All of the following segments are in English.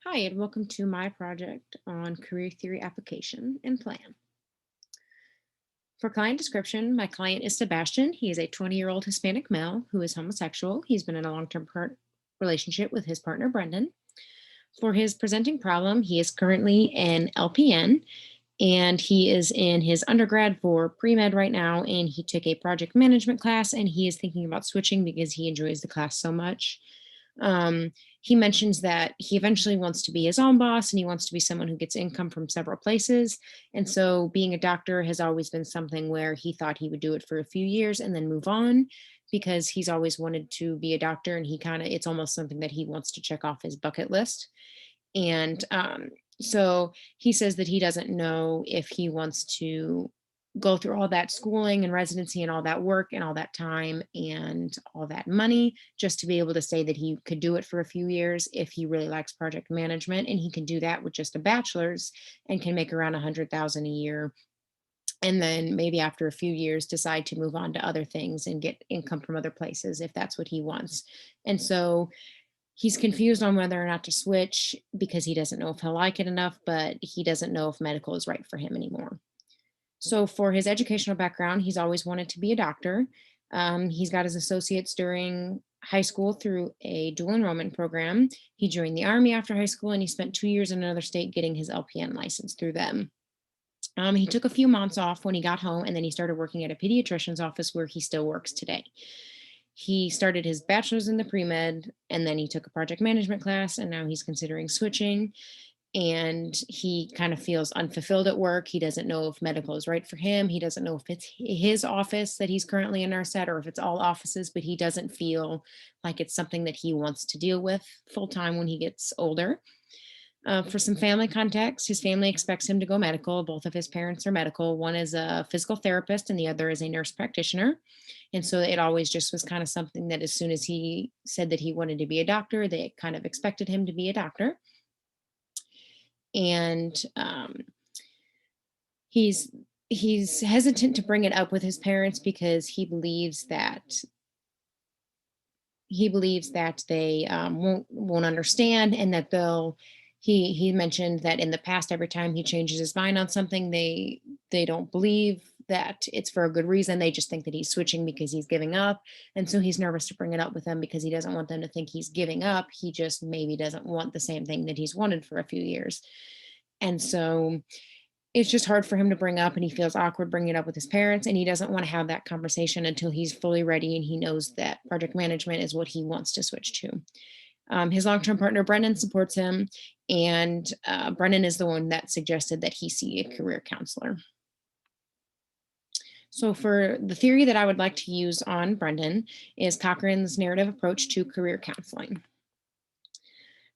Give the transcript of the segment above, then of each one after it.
Hi, and welcome to my project on career theory application and plan. For client description, my client is Sebastian. He is a 20-year-old Hispanic male who is homosexual. He's been in a long-term relationship with his partner, Brendan. For his presenting problem, he is currently an LPN and he is in his undergrad for pre-med right now, and he took a project management class and he is thinking about switching because he enjoys the class so much. um, he mentions that he eventually wants to be his own boss and he wants to be someone who gets income from several places, and so being a doctor has always been something where he thought he would do it for a few years and then move on, because he's always wanted to be a doctor and he kind of it's almost something that he wants to check off his bucket list. And so he says that he doesn't know if he wants to go through all that schooling and residency and all that work and all that time and all that money just to be able to say that he could do it for a few years if he really likes project management, and he can do that with just a bachelor's and can make around 100,000 a year, and then maybe after a few years decide to move on to other things and get income from other places if that's what he wants. And so he's confused on whether or not to switch because he doesn't know if he'll like it enough, but he doesn't know if medical is right for him anymore. So, for his educational background, he's always wanted to be a doctor. He's got his associates during high school through a dual enrollment program. He joined the Army after high school and he spent 2 years in another state getting his LPN license through them. He took a few months off when he got home, and then he started working at a pediatrician's office where he still works today. He started his bachelor's in the pre med, and then he took a project management class, and now he's considering switching. And he kind of feels unfulfilled at work. He doesn't know if medical is right for him. He doesn't know if it's his office that he's currently a nurse at or if it's all offices, but he doesn't feel like it's something that he wants to deal with full time when he gets older. For some family context, his family expects him to go medical. Both of his parents are medical. One is a physical therapist and the other is a nurse practitioner. And so it always just was kind of something that as soon as he said that he wanted to be a doctor, they kind of expected him to be a doctor. And he's he's hesitant to bring it up with his parents because he believes that they won't understand, and that they'll he mentioned that in the past, every time he changes his mind on something, they don't believe that it's for a good reason. They just think that he's switching because he's giving up, and so he's nervous to bring it up with them because he doesn't want them to think he's giving up. He just maybe doesn't want the same thing that he's wanted for a few years. And so it's just hard for him to bring up, and he feels awkward bringing it up with his parents, and he doesn't want to have that conversation until he's fully ready and he knows that project management is what he wants to switch to. His long-term partner Brendan supports him, and Brendan is the one that suggested that he see a career counselor. So, for the theory that I would like to use on Brendan is Cochrane's narrative approach to career counseling.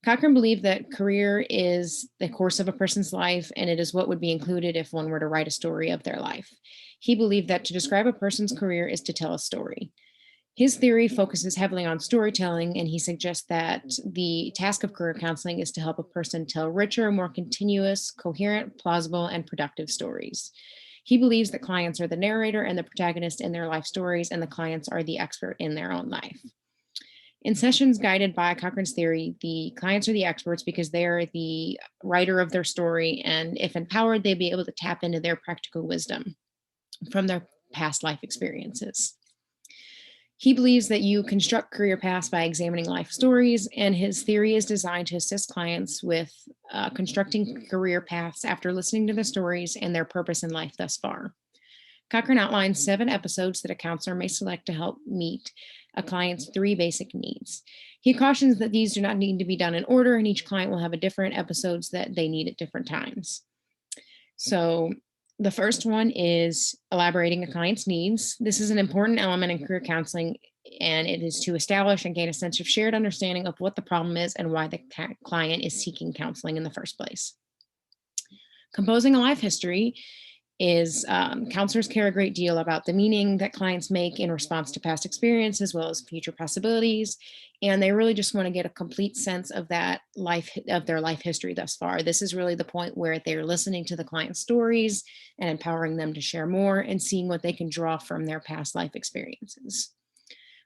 Cochrane believed that career is the course of a person's life, and it is what would be included if one were to write a story of their life. He believed that to describe a person's career is to tell a story. His theory focuses heavily on storytelling, and he suggests that the task of career counseling is to help a person tell richer, more continuous, coherent, plausible, and productive stories. He believes that clients are the narrator and the protagonist in their life stories, and the clients are the expert in their own life. In sessions guided by Cochrane's theory, the clients are the experts because they are the writer of their story, and if empowered, they'd be able to tap into their practical wisdom from their past life experiences. He believes that you construct career paths by examining life stories, and his theory is designed to assist clients with constructing career paths after listening to the stories and their purpose in life thus far. Cochrane outlines 7 episodes that a counselor may select to help meet a client's 3 basic needs. He cautions that these do not need to be done in order, and each client will have a different episodes that they need at different times. So, the first one is elaborating a client's needs. This is an important element in career counseling, and it is to establish and gain a sense of shared understanding of what the problem is and why the client is seeking counseling in the first place. Composing a life history is counselors care a great deal about the meaning that clients make in response to past experience as well as future possibilities, and they really just want to get a complete sense of that life of their life history thus far. This is really the point where they're listening to the client's stories and empowering them to share more and seeing what they can draw from their past life experiences.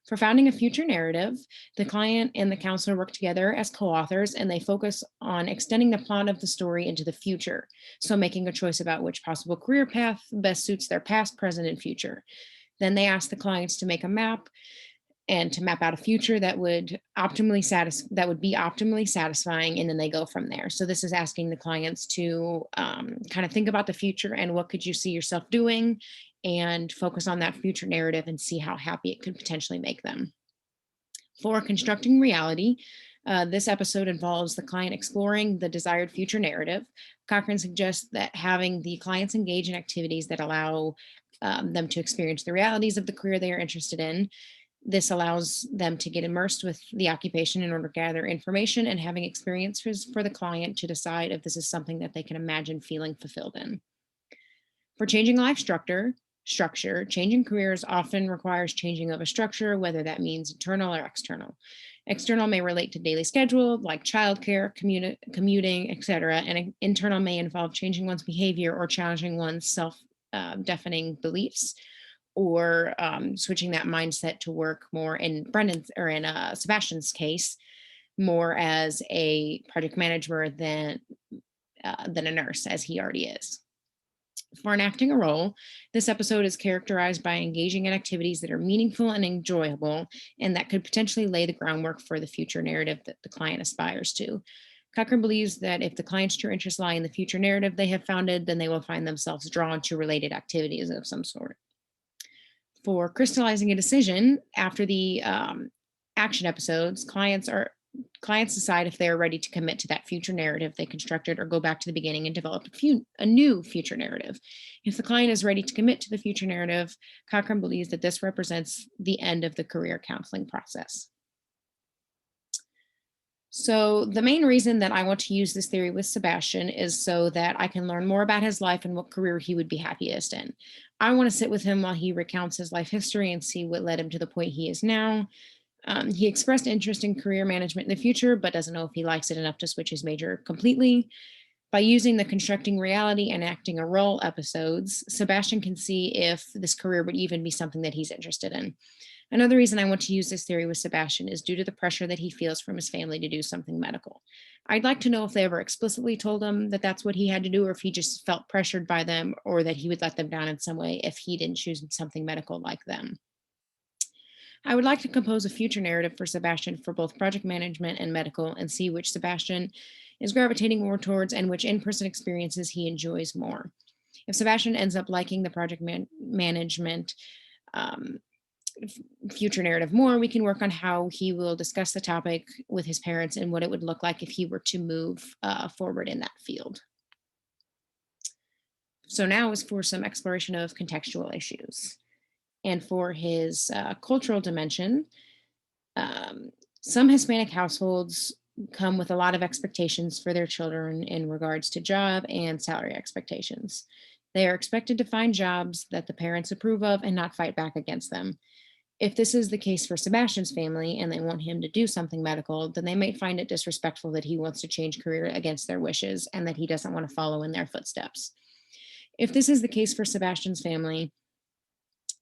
For founding a future narrative, the client and the counselor work together as co authors and they focus on extending the plot of the story into the future. So, making a choice about which possible career path best suits their past, present, and future. Then they ask the clients to make a map and to map out a future that would be optimally satisfying, and then they go from there. So this is asking the clients to kind of think about the future and what could you see yourself doing, and focus on that future narrative and see how happy it could potentially make them. For constructing reality, this episode involves the client exploring the desired future narrative. Cochrane suggests that having the clients engage in activities that allow them to experience the realities of the career they are interested in. This allows them to get immersed with the occupation in order to gather information and having experiences for the client to decide if this is something that they can imagine feeling fulfilled in. For changing life structure, changing careers often requires changing of a structure, whether that means internal or external. External may relate to daily schedule, like childcare, commuting, etc., and internal may involve changing one's behavior or challenging one's self-defining beliefs, or switching that mindset to work more in Brendan's or in Sebastian's case, more as a project manager than a nurse, as he already is. For enacting a role, this episode is characterized by engaging in activities that are meaningful and enjoyable, and that could potentially lay the groundwork for the future narrative that the client aspires to. Cochrane believes that if the client's true interests lie in the future narrative they have founded, then they will find themselves drawn to related activities of some sort. For crystallizing a decision after the action episodes, clients decide if they are ready to commit to that future narrative they constructed or go back to the beginning and develop a new future narrative. If the client is ready to commit to the future narrative, Cochrane believes that this represents the end of the career counseling process. So the main reason that I want to use this theory with Sebastian is so that I can learn more about his life and what career he would be happiest in. I want to sit with him while he recounts his life history and see what led him to the point he is now. He expressed interest in career management in the future, but doesn't know if he likes it enough to switch his major completely. By using the constructing reality and acting a role episodes, Sebastian can see if this career would even be something that he's interested in. Another reason I want to use this theory with Sebastian is due to the pressure that he feels from his family to do something medical. I'd like to know if they ever explicitly told him that that's what he had to do, or if he just felt pressured by them, or that he would let them down in some way if he didn't choose something medical like them. I would like to compose a future narrative for Sebastian for both project management and medical, and see which Sebastian is gravitating more towards and which in-person experiences he enjoys more. If Sebastian ends up liking the project management future narrative more, we can work on how he will discuss the topic with his parents and what it would look like if he were to move forward in that field. So now is for some exploration of contextual issues. And for his cultural dimension, some Hispanic households come with a lot of expectations for their children in regards to job and salary expectations. They are expected to find jobs that the parents approve of and not fight back against them. If this is the case for Sebastian's family and they want him to do something medical, then they might find it disrespectful that he wants to change career against their wishes and that he doesn't want to follow in their footsteps. If this is the case for Sebastian's family,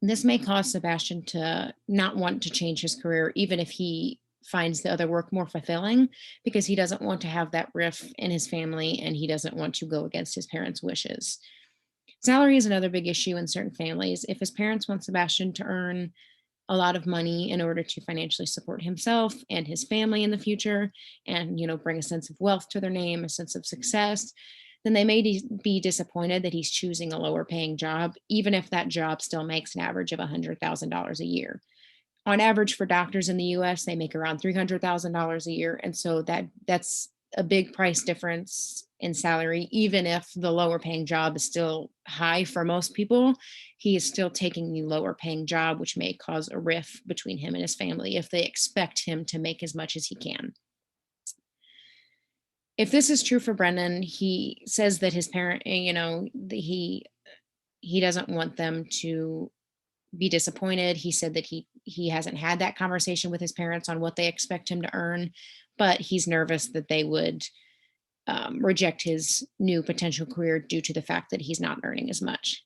this may cause Sebastian to not want to change his career, even if he finds the other work more fulfilling, because he doesn't want to have that rift in his family and he doesn't want to go against his parents' wishes. Salary is another big issue in certain families. If his parents want Sebastian to earn a lot of money in order to financially support himself and his family in the future, and bring a sense of wealth to their name, a sense of success, then they may be disappointed that he's choosing a lower paying job, even if that job still makes an average of $100,000 a year. On average, for doctors in the US, they make around $300,000 a year. And so that's a big price difference in salary. Even if the lower paying job is still high for most people, he is still taking the lower paying job, which may cause a rift between him and his family if they expect him to make as much as he can. If this is true for Brendan, he says that his parent, he doesn't want them to be disappointed. He said that he hasn't had that conversation with his parents on what they expect him to earn, but he's nervous that they would reject his new potential career due to the fact that he's not earning as much.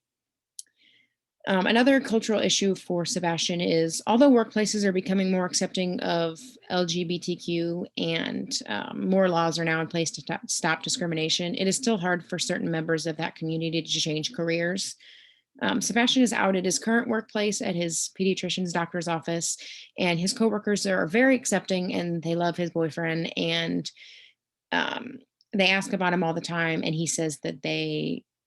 Another cultural issue for Sebastian is although workplaces are becoming more accepting of LGBTQ and more laws are now in place to stop discrimination, it is still hard for certain members of that community to change careers. Sebastian is out at his current workplace at his pediatrician's doctor's office, and his coworkers are very accepting and they love his boyfriend. And um, they ask about him all the time, and he says that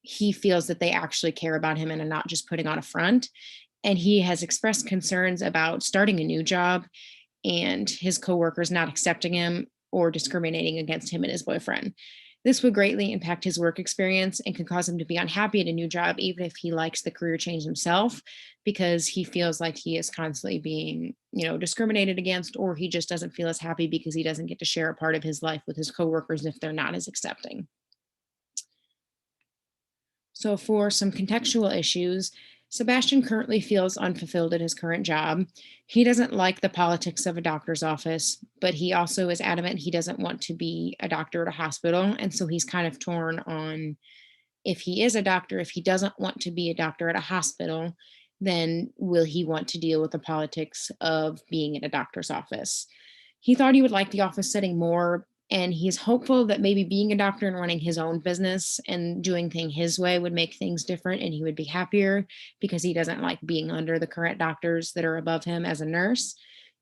he feels that they actually care about him and are not just putting on a front. And he has expressed concerns about starting a new job and his coworkers not accepting him or discriminating against him and his boyfriend. This would greatly impact his work experience and could cause him to be unhappy at a new job, even if he likes the career change himself, because he feels like he is constantly being, discriminated against, or he just doesn't feel as happy because he doesn't get to share a part of his life with his coworkers if they're not as accepting. So, for some contextual issues, Sebastian currently feels unfulfilled at his current job. He doesn't like the politics of a doctor's office, but he also is adamant he doesn't want to be a doctor at a hospital. And so he's kind of torn on if he is a doctor, if he doesn't want to be a doctor at a hospital, then will he want to deal with the politics of being in a doctor's office? He thought he would like the office setting more, and he's hopeful that maybe being a doctor and running his own business and doing things his way would make things different and he would be happier because he doesn't like being under the current doctors that are above him as a nurse.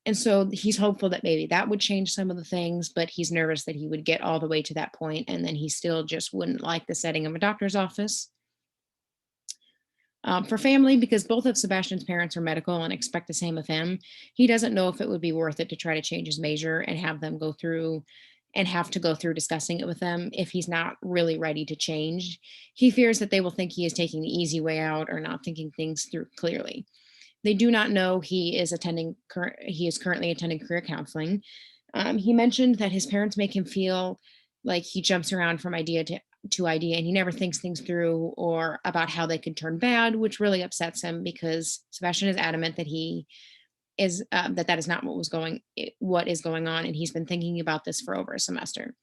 And so he's hopeful that maybe that would change some of the things, but he's nervous that he would get all the way to that point and then he still just wouldn't like the setting of a doctor's office. For family, because both of Sebastian's parents are medical and expect the same of him, he doesn't know if it would be worth it to try to change his major and have to go through discussing it with them if he's not really ready to change. He fears that they will think he is taking the easy way out or not thinking things through clearly. They do not know he is currently attending career counseling. He mentioned that his parents make him feel like he jumps around from idea to idea and he never thinks things through or about how they could turn bad, which really upsets him because Sebastian is adamant that he is that is not what is going on, and he's been thinking about this for over a semester.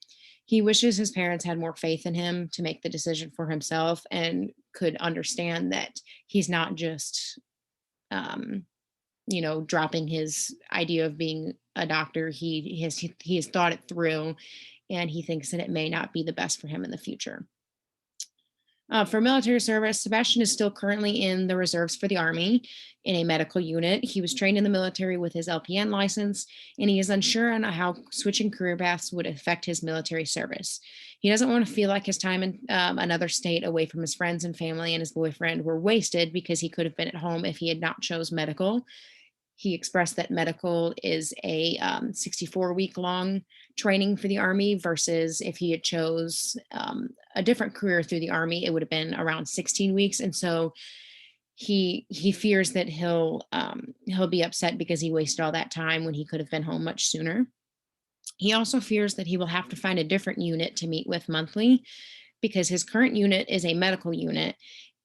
He wishes his parents had more faith in him to make the decision for himself and could understand that he's not just um, dropping his idea of being a doctor. He has thought it through, and he thinks that it may not be the best for him in the future. For military service, Sebastian is still currently in the reserves for the Army in a medical unit. He was trained in the military with his LPN license, and he is unsure on how switching career paths would affect his military service. He doesn't want to feel like his time in another state away from his friends and family and his boyfriend were wasted because he could have been at home if he had not chose medical. He expressed that medical is a 64-week long training for the Army versus if he had chose a different career through the Army, it would have been around 16 weeks. And so he fears that he'll be upset because he wasted all that time when he could have been home much sooner. He also fears that he will have to find a different unit to meet with monthly because his current unit is a medical unit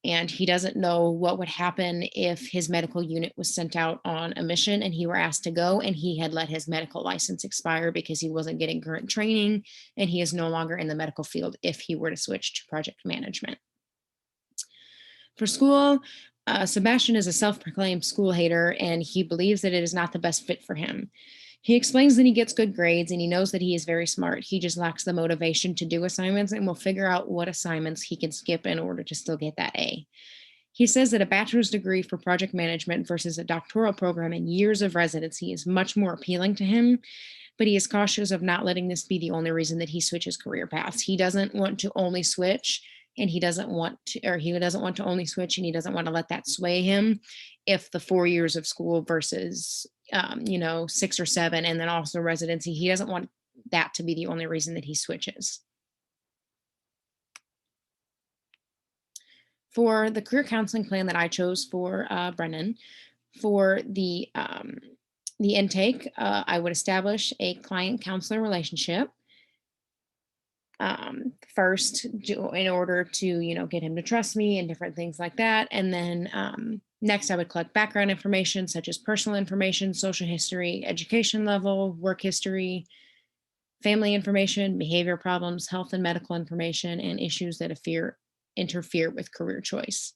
and he doesn't know what would happen if his medical unit was sent out on a mission and he were asked to go and he had let his medical license expire because he wasn't getting current training and he is no longer in the medical field if he were to switch to project management. For school, Sebastian is a self proclaimed school hater and he believes that it is not the best fit for him. He explains that he gets good grades and he knows that he is very smart. He just lacks the motivation to do assignments and will figure out what assignments he can skip in order to still get that A. He says that a bachelor's degree for project management versus a doctoral program and years of residency is much more appealing to him, but he is cautious of not letting this be the only reason that he switches career paths. He doesn't want to only switch and he doesn't want to only switch and he doesn't want to let that sway him if the 4 years of school versus 6 or 7 and then also residency, he doesn't want that to be the only reason that he switches. For the career counseling plan that I chose for Brennan, for the intake, I would establish a client counselor relationship first in order to get him to trust me and different things like that. And then next I would collect background information such as personal information, social history, education level, work history, family information, behavior problems, health and medical information, and issues that interfere with career choice.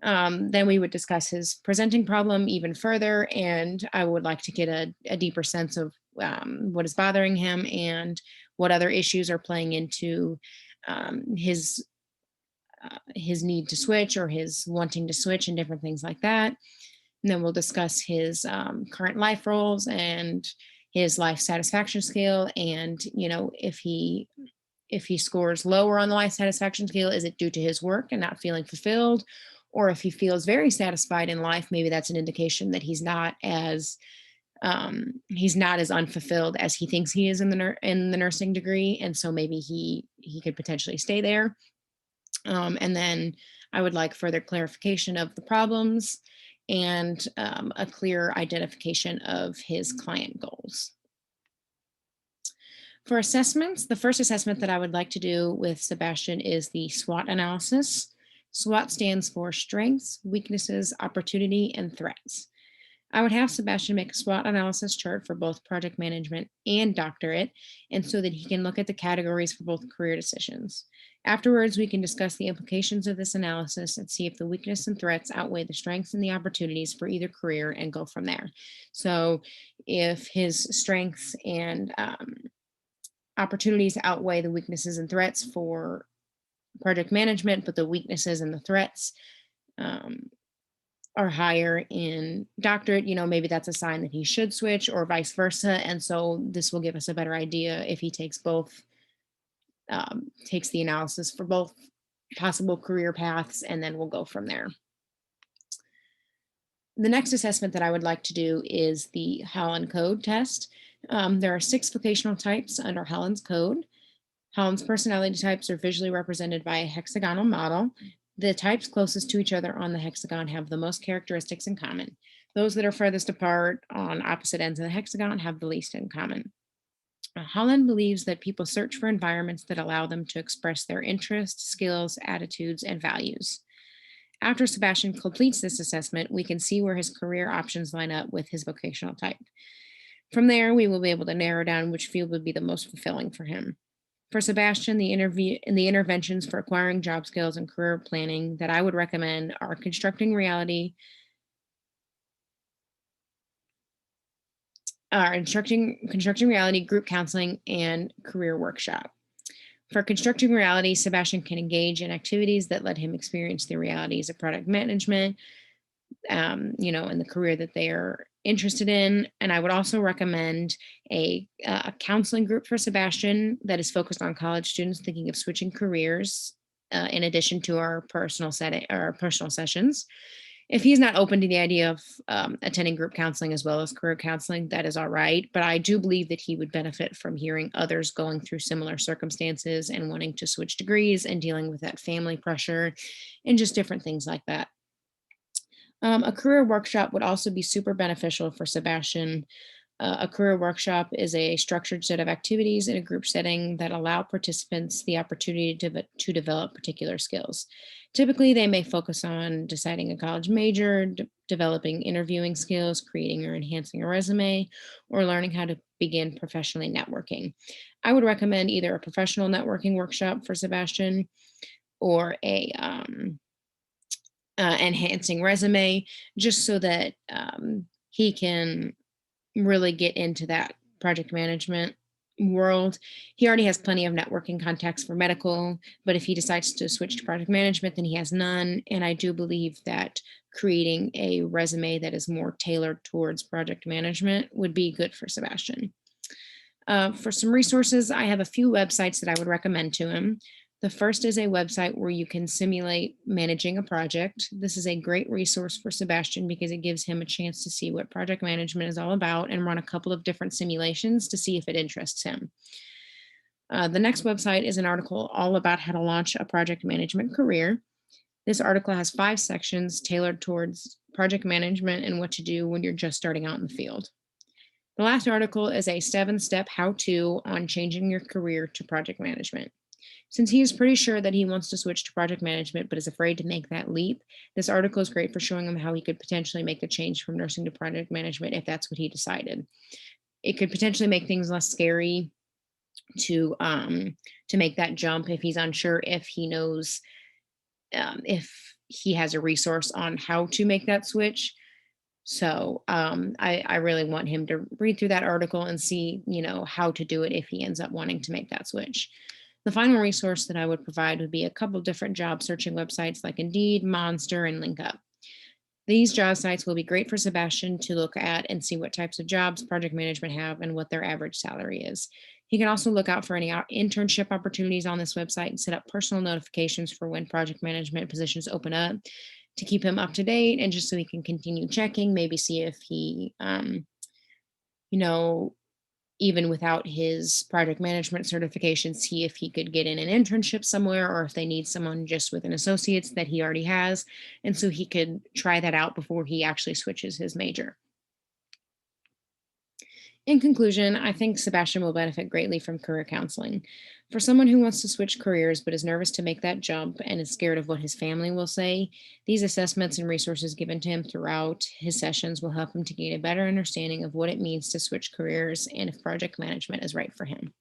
Then we would discuss his presenting problem even further, and I would like to get a deeper sense of what is bothering him and what other issues are playing into his need to switch or his wanting to switch and different things like that. And then we'll discuss his current life roles and his life satisfaction scale, and if he scores lower on the life satisfaction scale, is it due to his work and not feeling fulfilled? Or if he feels very satisfied in life, maybe that's an indication that he's not as unfulfilled as he thinks he is in the nursing degree, and so maybe he could potentially stay there. And then I would like further clarification of the problems and a clear identification of his client goals. For assessments, the first assessment that I would like to do with Sebastian is the SWOT analysis. SWOT stands for strengths, weaknesses, opportunity, and threats. I would have Sebastian make a SWOT analysis chart for both project management and doctorate, and so that he can look at the categories for both career decisions. Afterwards, we can discuss the implications of this analysis and see if the weakness and threats outweigh the strengths and the opportunities for either career and go from there. So if his strengths and opportunities outweigh the weaknesses and threats for project management, but the weaknesses and the threats are higher in doctorate, maybe that's a sign that he should switch or vice versa. And so this will give us a better idea if he takes the analysis for both possible career paths, and then we'll go from there. The next assessment that I would like to do is the Holland Code test. There are 6 vocational types under Holland's Code. Holland's personality types are visually represented by a hexagonal model. The types closest to each other on the hexagon have the most characteristics in common. Those that are furthest apart on opposite ends of the hexagon have the least in common. Holland believes that people search for environments that allow them to express their interests, skills, attitudes, and values. After Sebastian completes this assessment, we can see where his career options line up with his vocational type. From there, we will be able to narrow down which field would be the most fulfilling for him. For Sebastian, the interventions for acquiring job skills and career planning that I would recommend are constructing reality, group counseling, and career workshop. For constructing reality, Sebastian can engage in activities that let him experience the realities of product management, in the career that they are interested in. And I would also recommend a counseling group for Sebastian that is focused on college students thinking of switching careers, in addition to our personal sessions. If he's not open to the idea of attending group counseling as well as career counseling, that is all right. But I do believe that he would benefit from hearing others going through similar circumstances and wanting to switch degrees and dealing with that family pressure and just different things like that. A career workshop would also be super beneficial for Sebastian. A career workshop is a structured set of activities in a group setting that allow participants the opportunity to develop particular skills. Typically, they may focus on deciding a college major, developing interviewing skills, creating or enhancing a resume, or learning how to begin professionally networking. I would recommend either a professional networking workshop for Sebastian or a enhancing resume, just so that he can really get into that project management world. He already has plenty of networking contacts for medical, but if he decides to switch to project management, then he has none. And I do believe that creating a resume that is more tailored towards project management would be good for Sebastian. For some resources, I have a few websites that I would recommend to him. The first is a website where you can simulate managing a project. This is a great resource for Sebastian because it gives him a chance to see what project management is all about and run a couple of different simulations to see if it interests him. The next website is an article all about how to launch a project management career. This article has 5 sections tailored towards project management and what to do when you're just starting out in the field. The last article is a 7-step how-to on changing your career to project management. Since he is pretty sure that he wants to switch to project management but is afraid to make that leap, this article is great for showing him how he could potentially make the change from nursing to project management if that's what he decided. It could potentially make things less scary to make that jump if he's unsure if he knows if he has a resource on how to make that switch. So I really want him to read through that article and see, how to do it if he ends up wanting to make that switch. The final resource that I would provide would be a couple different job searching websites like Indeed, Monster, and LinkUp. These job sites will be great for Sebastian to look at and see what types of jobs project management have and what their average salary is. He can also look out for any internship opportunities on this website and set up personal notifications for when project management positions open up to keep him up to date and just so he can continue checking, maybe see if he, you know, even without his project management certification, see if he could get in an internship somewhere or if they need someone just with an associate's that he already has. And so he could try that out before he actually switches his major. In conclusion, I think Sebastian will benefit greatly from career counseling. For someone who wants to switch careers but is nervous to make that jump and is scared of what his family will say, these assessments and resources given to him throughout his sessions will help him to gain a better understanding of what it means to switch careers and if project management is right for him.